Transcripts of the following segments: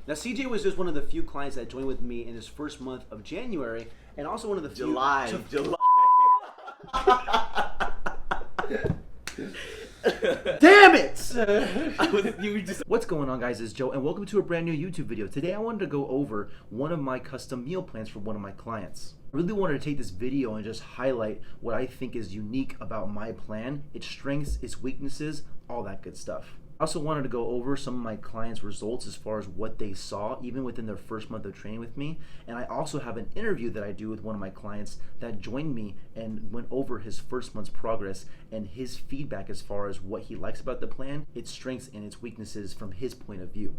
Now, CJ was just one of the few clients that joined with me in his first month of January, and also one of the few. July. Damn it! What's going on, guys? It's Joe, and welcome to a brand new YouTube video. Today I wanted to go over one of my custom meal plans for one of my clients. I really wanted to take this video and just highlight what I think is unique about my plan, its strengths, its weaknesses, all that good stuff. I also wanted to go over some of my clients' results as far as what they saw even within their first month of training with me. And I also have an interview that I do with one of my clients that joined me and went over his first month's progress and his feedback as far as what he likes about the plan, its strengths and its weaknesses from his point of view.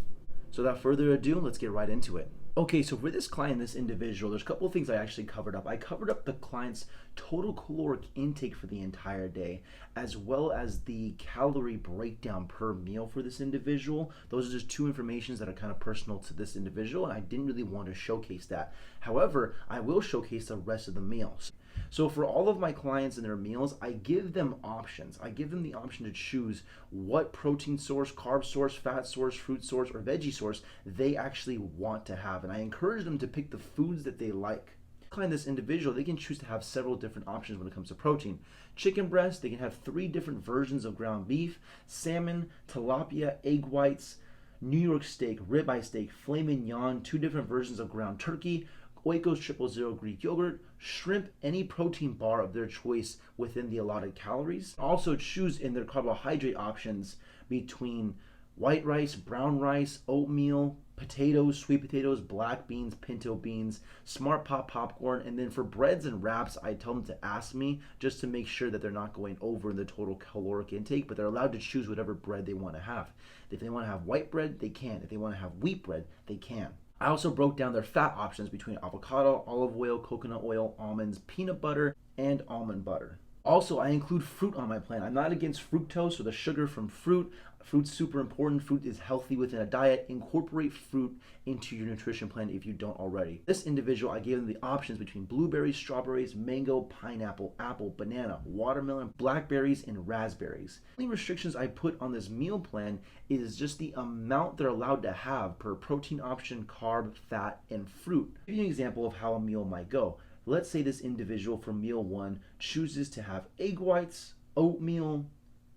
So without further ado, let's get right into it. Okay, so for this client, this individual, there's a couple of things I actually covered up. I covered up the client's total caloric intake for the entire day, as well as the calorie breakdown per meal for this individual. Those are just two informations that are kind of personal to this individual, and I didn't really want to showcase that. However, I will showcase the rest of the meals. So for all of my clients and their meals, I give them options. I give them the option to choose what protein source, carb source, fat source, fruit source, or veggie source they actually want to have. And I encourage them to pick the foods that they like. Client, this individual, they can choose to have several different options when it comes to protein. Chicken breast, they can have 3 different versions of ground beef, salmon, tilapia, egg whites, New York steak, ribeye steak, filet mignon, 2 different versions of ground turkey, Oikos 000 Greek yogurt, shrimp, any protein bar of their choice within the allotted calories. Also choose in their carbohydrate options between white rice, brown rice, oatmeal, potatoes, sweet potatoes, black beans, pinto beans, Smart Pot popcorn, and then for breads and wraps, I tell them to ask me just to make sure that they're not going over in the total caloric intake, but they're allowed to choose whatever bread they want to have. If they want to have white bread, they can. If they want to have wheat bread, they can. I also broke down their fat options between avocado, olive oil, coconut oil, almonds, peanut butter, and almond butter. Also, I include fruit on my plan. I'm not against fructose or the sugar from fruit. Fruit's super important. Fruit is healthy within a diet. Incorporate fruit into your nutrition plan if you don't already. This individual, I gave them the options between blueberries, strawberries, mango, pineapple, apple, banana, watermelon, blackberries, and raspberries. The only restrictions I put on this meal plan is just the amount they're allowed to have per protein option, carb, fat, and fruit. I'll give you an example of how a meal might go. Let's say this individual for meal 1 chooses to have egg whites, oatmeal,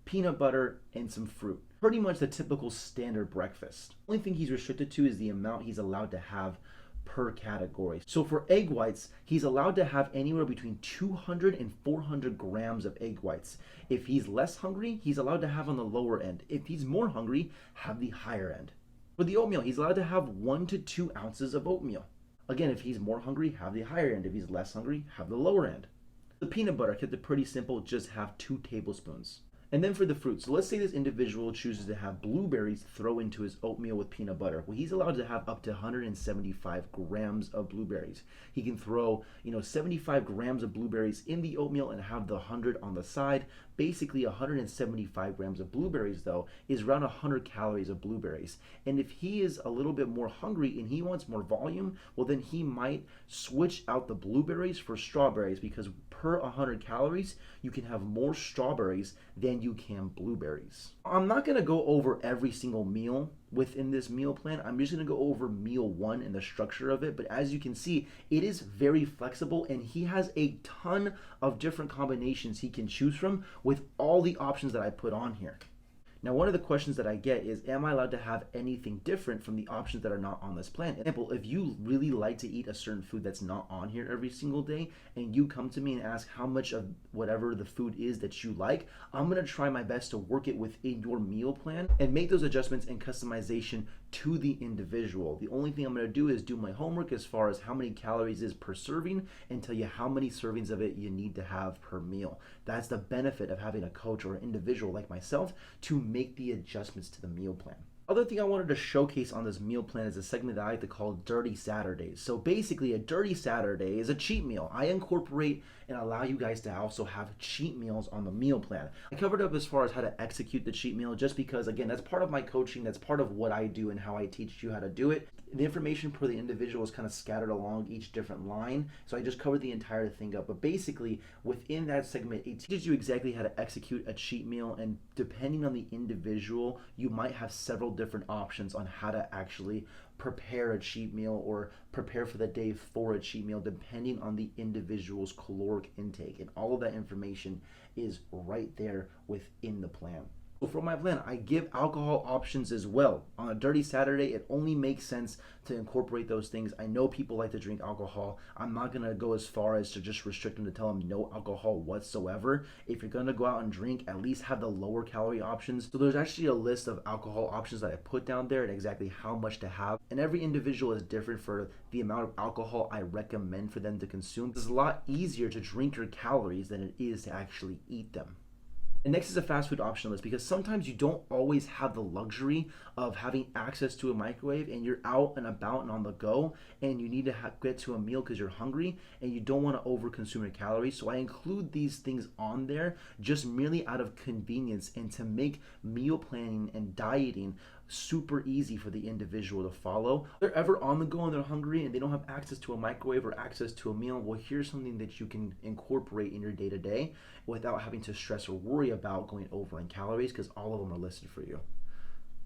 peanut butter, and some fruit. Pretty much the typical standard breakfast. The only thing he's restricted to is the amount he's allowed to have per category. So for egg whites, he's allowed to have anywhere between 200 and 400 grams of egg whites. If he's less hungry, he's allowed to have on the lower end. If he's more hungry, have the higher end. For the oatmeal, he's allowed to have 1 to 2 ounces of oatmeal. Again, if he's more hungry, have the higher end. If he's less hungry, have the lower end. The peanut butter, kept it pretty simple, just have 2 tablespoons. And then for the fruit, so let's say this individual chooses to have blueberries throw into his oatmeal with peanut butter. Well, he's allowed to have up to 175 grams of blueberries. He can throw, 75 grams of blueberries in the oatmeal and have the 100 on the side. Basically, 175 grams of blueberries, though, is around 100 calories of blueberries. And if he is a little bit more hungry and he wants more volume, well, then he might switch out the blueberries for strawberries, because per 100 calories, you can have more strawberries than you can blueberries. I'm not going to go over every single meal within this meal plan. I'm just going to go over meal 1 and the structure of it. But as you can see, it is very flexible and he has a ton of different combinations he can choose from with all the options that I put on here. Now, one of the questions that I get is, am I allowed to have anything different from the options that are not on this plan? For example, if you really like to eat a certain food that's not on here every single day, and you come to me and ask how much of whatever the food is that you like, I'm gonna try my best to work it within your meal plan and make those adjustments and customization to the individual. The only thing I'm gonna do is do my homework as far as how many calories is per serving and tell you how many servings of it you need to have per meal. That's the benefit of having a coach or an individual like myself to make the adjustments to the meal plan. Other thing I wanted to showcase on this meal plan is a segment that I like to call Dirty Saturdays. So basically, a Dirty Saturday is a cheat meal. I incorporate and allow you guys to also have cheat meals on the meal plan. I covered up as far as how to execute the cheat meal just because, again, that's part of my coaching. That's part of what I do and how I teach you how to do it. The information per the individual is kind of scattered along each different line, so I just covered the entire thing up. But basically, within that segment, it teaches you exactly how to execute a cheat meal, and depending on the individual, you might have several different options on how to actually prepare a cheat meal or prepare for the day for a cheat meal, depending on the individual's caloric intake. And all of that information is right there within the plan. So for my plan, I give alcohol options as well. On a dirty Saturday, it only makes sense to incorporate those things. I know people like to drink alcohol. I'm not gonna go as far as to just restrict them to tell them no alcohol whatsoever. If you're gonna go out and drink, at least have the lower calorie options. So there's actually a list of alcohol options that I put down there and exactly how much to have. And every individual is different for the amount of alcohol I recommend for them to consume. It's a lot easier to drink your calories than it is to actually eat them. And next is a fast food option list, because sometimes you don't always have the luxury of having access to a microwave and you're out and about and on the go and you need to get to a meal because you're hungry and you don't want to overconsume your calories. So I include these things on there just merely out of convenience and to make meal planning and dieting super easy for the individual to follow. If they're ever on the go and they're hungry and they don't have access to a microwave or access to a meal, well, here's something that you can incorporate in your day-to-day without having to stress or worry about going over in calories, because all of them are listed for you.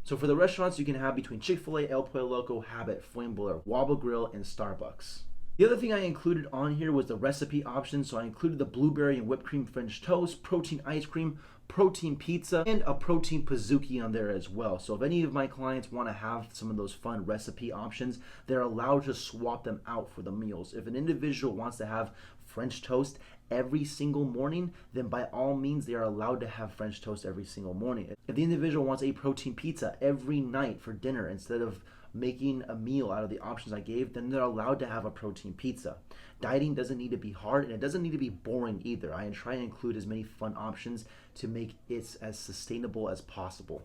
So for the restaurants, you can have between Chick-fil-A, El Pollo Loco, Habit, Flame Broiler, Wobble Grill, and Starbucks. The other thing I included on here was the recipe options. So I included the blueberry and whipped cream French toast, protein ice cream, protein pizza, and a protein pizookie on there as well. So if any of my clients want to have some of those fun recipe options, they're allowed to swap them out for the meals. If an individual wants to have French toast every single morning, then by all means they are allowed to have French toast every single morning. If the individual wants a protein pizza every night for dinner instead of making a meal out of the options I gave, then they're allowed to have a protein pizza. Dieting doesn't need to be hard, and it doesn't need to be boring either. I try and include as many fun options to make it as sustainable as possible.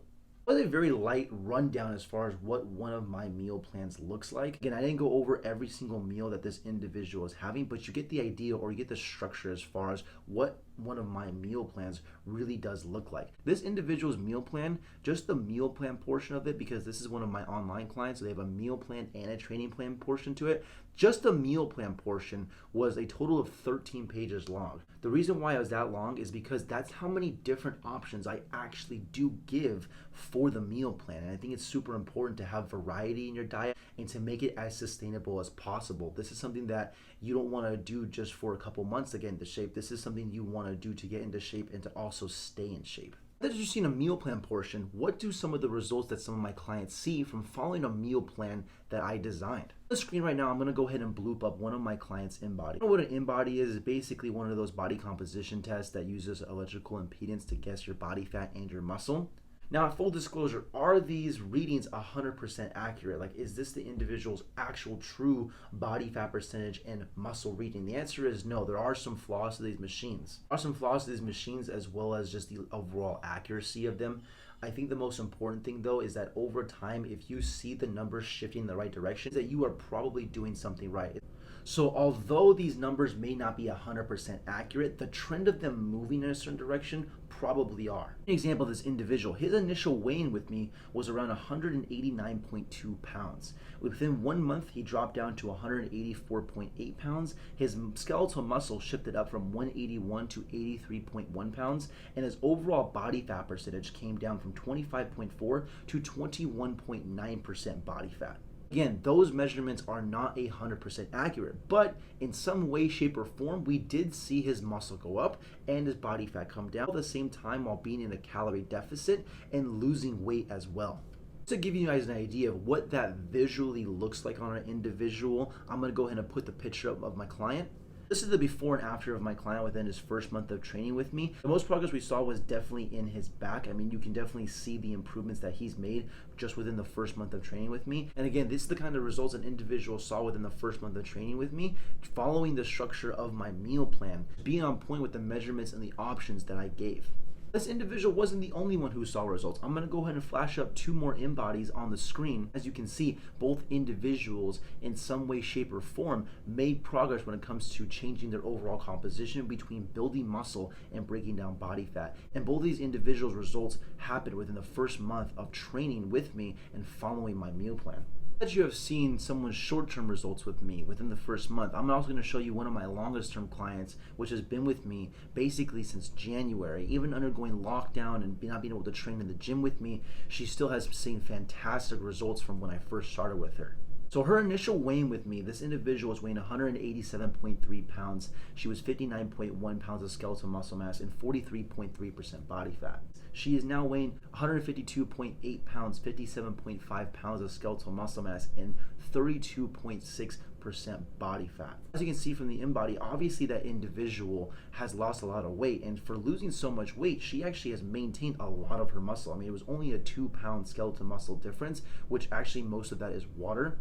It was a very light rundown as far as what one of my meal plans looks like. Again, I didn't go over every single meal that this individual is having, but you get the idea or you get the structure as far as what one of my meal plans really does look like. This individual's meal plan, just the meal plan portion of it, because this is one of my online clients, so they have a meal plan and a training plan portion to it. Just the meal plan portion was a total of 13 pages long. The reason why it was that long is because that's how many different options I actually do give for the meal plan. And I think it's super important to have variety in your diet and to make it as sustainable as possible. This is something that you don't want to do just for a couple months to get into shape. This is something you want to do to get into shape and to also stay in shape. Now that you've seen a meal plan portion, what do some of the results that some of my clients see from following a meal plan that I designed? On the screen right now, I'm going to go ahead and bloop up one of my clients' InBody. You know what an InBody is? It's basically one of those body composition tests that uses electrical impedance to guess your body fat and your muscle. Now, full disclosure, are these readings 100% accurate? Like, is this the individual's actual true body fat percentage and muscle reading? The answer is no. There are some flaws to these machines. There are some flaws to these machines as well as just the overall accuracy of them. I think the most important thing though is that over time, if you see the numbers shifting in the right direction, that you are probably doing something right. So although these numbers may not be 100% accurate, the trend of them moving in a certain direction probably are. An example of this individual, his initial weigh-in with me was around 189.2 pounds. Within 1 month, he dropped down to 184.8 pounds. His skeletal muscle shifted up from 181 to 83.1 pounds, and his overall body fat percentage came down from 25.4 to 21.9% body fat. Again, those measurements are not 100% accurate, but in some way, shape, or form, we did see his muscle go up and his body fat come down at the same time while being in a calorie deficit and losing weight as well. To give you guys an idea of what that visually looks like on an individual, I'm going to go ahead and put the picture up of my client. This is the before and after of my client within his first month of training with me. The most progress we saw was definitely in his back. I mean, you can definitely see the improvements that he's made just within the first month of training with me. And again, this is the kind of results an individual saw within the first month of training with me, following the structure of my meal plan, being on point with the measurements and the options that I gave. This individual wasn't the only one who saw results. I'm going to go ahead and flash up 2 more InBodies on the screen. As you can see, both individuals in some way, shape, or form made progress when it comes to changing their overall composition between building muscle and breaking down body fat. And both these individuals' results happened within the first month of training with me and following my meal plan. That you have seen someone's short-term results with me within the first month, I'm also going to show you one of my longest-term clients, which has been with me basically since January. Even undergoing lockdown and not being able to train in the gym with me, she still has seen fantastic results from when I first started with her. So her initial weighing with me, this individual was weighing 187.3 pounds. She was 59.1 pounds of skeletal muscle mass and 43.3% body fat. She is now weighing 152.8 pounds, 57.5 pounds of skeletal muscle mass and 32.6% body fat. As you can see from the InBody, obviously that individual has lost a lot of weight, and for losing so much weight, she actually has maintained a lot of her muscle. I mean, it was only a 2-pound skeletal muscle difference, which actually most of that is water,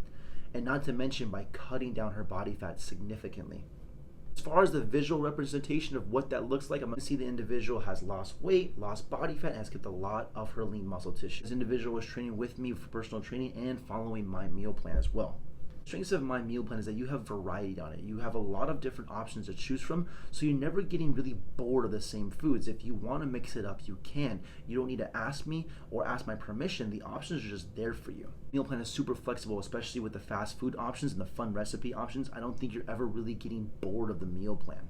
and not to mention by cutting down her body fat significantly. As far as the visual representation of what that looks like, I'm going to see the individual has lost weight, lost body fat, and has kept a lot of her lean muscle tissue. This individual was training with me for personal training and following my meal plan as well. The strengths of my meal plan is that you have variety on it. You have a lot of different options to choose from, so you're never getting really bored of the same foods. If you want to mix it up, you can. You don't need to ask me or ask my permission. The options are just there for you. Meal plan is super flexible, especially with the fast food options and the fun recipe options. I don't think you're ever really getting bored of the meal plan.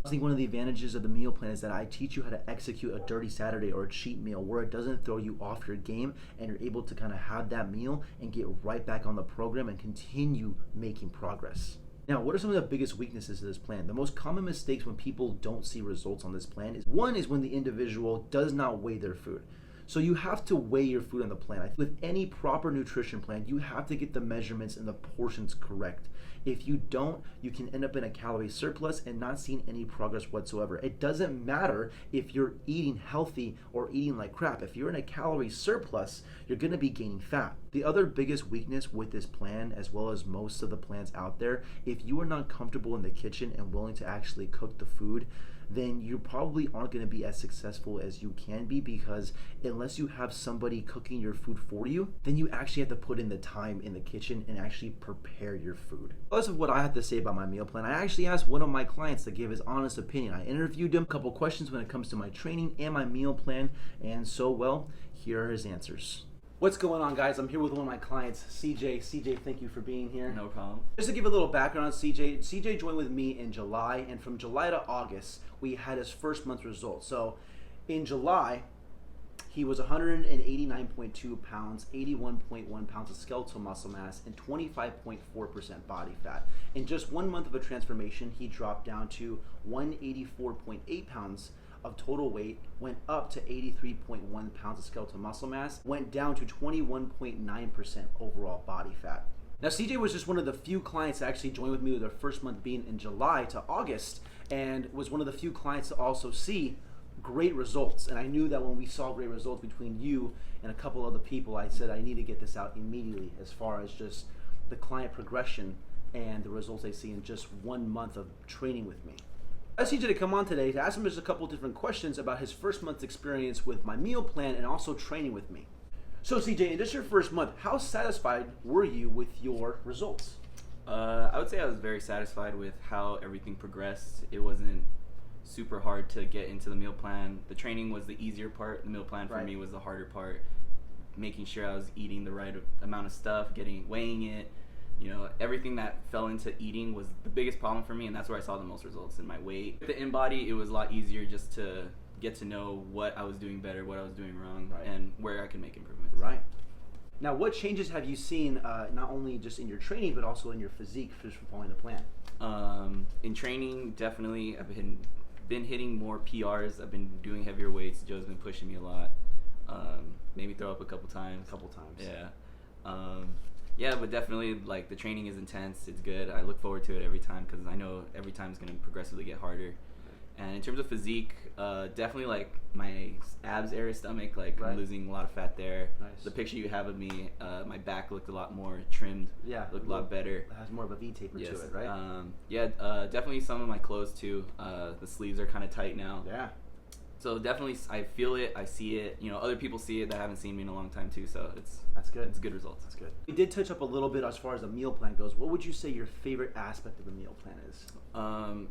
I think one of the advantages of the meal plan is that I teach you how to execute a dirty Saturday or a cheat meal where it doesn't throw you off your game, and you're able to kind of have that meal and get right back on the program and continue making progress. Now, what are some of the biggest weaknesses of this plan? The most common mistakes when people don't see results on this plan is one is when the individual does not weigh their food. So you have to weigh your food on the plan. With any proper nutrition plan, you have to get the measurements and the portions correct. If you don't, you can end up in a calorie surplus and not seeing any progress whatsoever. It doesn't matter if you're eating healthy or eating like crap. If you're in a calorie surplus, you're gonna be gaining fat. The other biggest weakness with this plan, as well as most of the plans out there, if you are not comfortable in the kitchen and willing to actually cook the food, then you probably aren't going to be as successful as you can be, because unless you have somebody cooking your food for you, then you actually have to put in the time in the kitchen and actually prepare your food. That's what I have to say about my meal plan. I actually asked one of my clients to give his honest opinion. I interviewed him a couple questions when it comes to my training and my meal plan, and so, well, here are his answers. What's going on, guys? I'm here with one of my clients, CJ. CJ, thank you for being here. No problem. Just to give a little background on CJ, CJ joined with me in July, and from July to August, we had his first month results. So in July, he was 189.2 pounds, 81.1 pounds of skeletal muscle mass, and 25.4% body fat. In just 1 month of a transformation, he dropped down to 184.8 pounds of total weight, went up to 83.1 pounds of skeletal muscle mass, went down to 21.9% overall body fat. Now, CJ was just one of the few clients that actually joined with me with their first month being in July to August, and was one of the few clients to also see great results. And I knew that when we saw great results between you and a couple other people, I said I need to get this out immediately, as far as just the client progression and the results they see in just 1 month of training with me. I asked CJ to come on today to ask him just a couple different questions about his first month's experience with my meal plan and also training with me. So CJ, in just your first month, how satisfied were you with your results? I would say I was very satisfied with how everything progressed. It wasn't super hard to get into the meal plan. The training was the easier part. The meal plan for me was the harder part. Making sure I was eating the right amount of stuff, weighing it. You know, everything that fell into eating was the biggest problem for me, and that's where I saw the most results in my weight. With the InBody, it was a lot easier just to get to know what I was doing better, what I was doing wrong, and where I could make improvements. Right. Now, what changes have you seen, not only just in your training, but also in your physique just from following the plan? In training, definitely, I've been hitting more PRs. I've been doing heavier weights. Joe's been pushing me a lot. Made me throw up a couple times. Yeah. Yeah, but definitely, like, the training is intense. It's good. I look forward to it every time, because I know every time is going to progressively get harder. And in terms of physique, definitely, like, my abs area, stomach, like, I'm losing a lot of fat there. Nice. The picture you have of me, my back looked a lot more trimmed. Yeah. Looked a lot better. It has more of a V taper to it, right? Yeah, definitely some of my clothes, too. The sleeves are kind of tight now. Yeah. So definitely, I feel it, I see it. You know, other people see it that haven't seen me in a long time too. So that's good. It's good results. That's good. We did touch up a little bit as far as the meal plan goes. What would you say your favorite aspect of the meal plan is?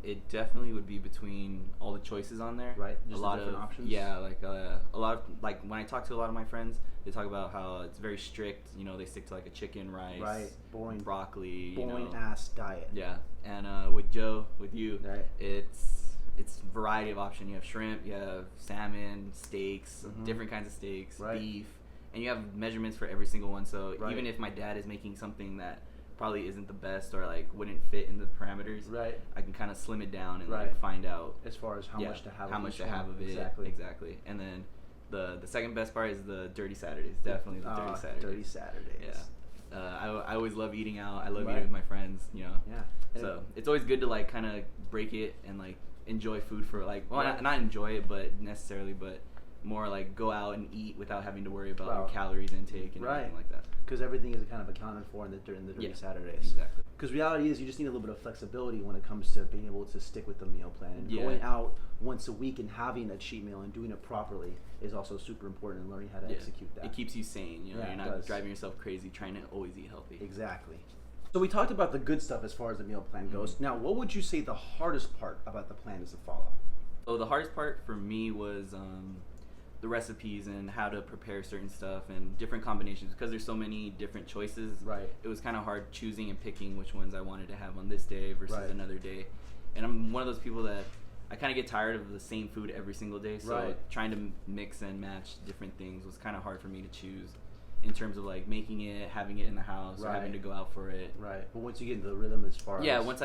It definitely would be between all the choices on there. Right. Just a lot of options. Yeah, like a lot of, like when I talk to a lot of my friends, they talk about how it's very strict. You know, they stick to like a chicken, rice, right, boring, broccoli, boring ass diet. Yeah, and with Joe, with you, right. It's variety of option. You have shrimp, you have salmon, steaks, different kinds of steaks, right. beef, and you have measurements for every single one. So right. even if my dad is making something that probably isn't the best or like wouldn't fit in the parameters, right, I can kind of slim it down and right. like find out as far as how much to have of it. Exactly. And then the second best part is the Dirty Saturdays. Definitely the Dirty Saturdays. Dirty Saturdays. Yeah. I always love eating out. I love right. eating with my friends, you know. Yeah. So it's always good to like kind of break it and like enjoy food for like, well, right. not enjoy it, but more like go out and eat without having to worry about your calories intake and right. everything like that. Because everything is kind of accounted for in the Dirty Saturdays. Exactly. Because reality is you just need a little bit of flexibility when it comes to being able to stick with the meal plan. And going out once a week and having a cheat meal and doing it properly is also super important in learning how to execute that. It keeps you sane. You know, you're not driving yourself crazy trying to always eat healthy. Exactly. So we talked about the good stuff as far as the meal plan goes. Now, what would you say the hardest part about the plan is to follow? So the hardest part for me was the recipes and how to prepare certain stuff and different combinations, because there's so many different choices. Right. It was kind of hard choosing and picking which ones I wanted to have on this day versus right. another day. And I'm one of those people that I kind of get tired of the same food every single day. So right. trying to mix and match different things was kind of hard for me to choose in terms of like making it, having it in the house, right. or having to go out for it. Right. But once you get into the rhythm as far as... once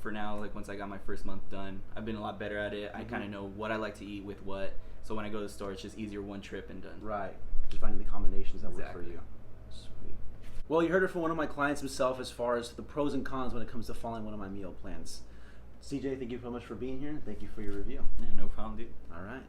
for now, like once I got my first month done, I've been a lot better at it. I kind of know what I like to eat with what. So when I go to the store, it's just easier, one trip and done. Right. Just finding the combinations that work for you. Sweet. Well, you heard it from one of my clients himself as far as the pros and cons when it comes to following one of my meal plans. CJ, thank you so much for being here. Thank you for your review. Yeah, no problem, dude. All right.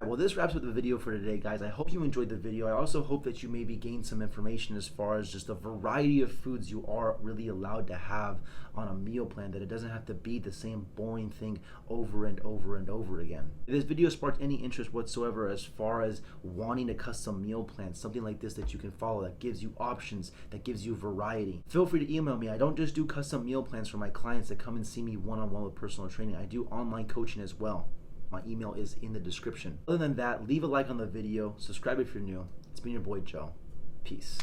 Well, this wraps up the video for today, guys. I hope you enjoyed the video. I also hope that you maybe gained some information as far as just the variety of foods you are really allowed to have on a meal plan, that it doesn't have to be the same boring thing over and over and over again. If this video sparked any interest whatsoever as far as wanting a custom meal plan, something like this that you can follow, that gives you options, that gives you variety, feel free to email me. I don't just do custom meal plans for my clients that come and see me one-on-one with personal training. I do online coaching as well. My email is in the description. Other than that, leave a like on the video, subscribe if you're new. It's been your boy Joe. Peace.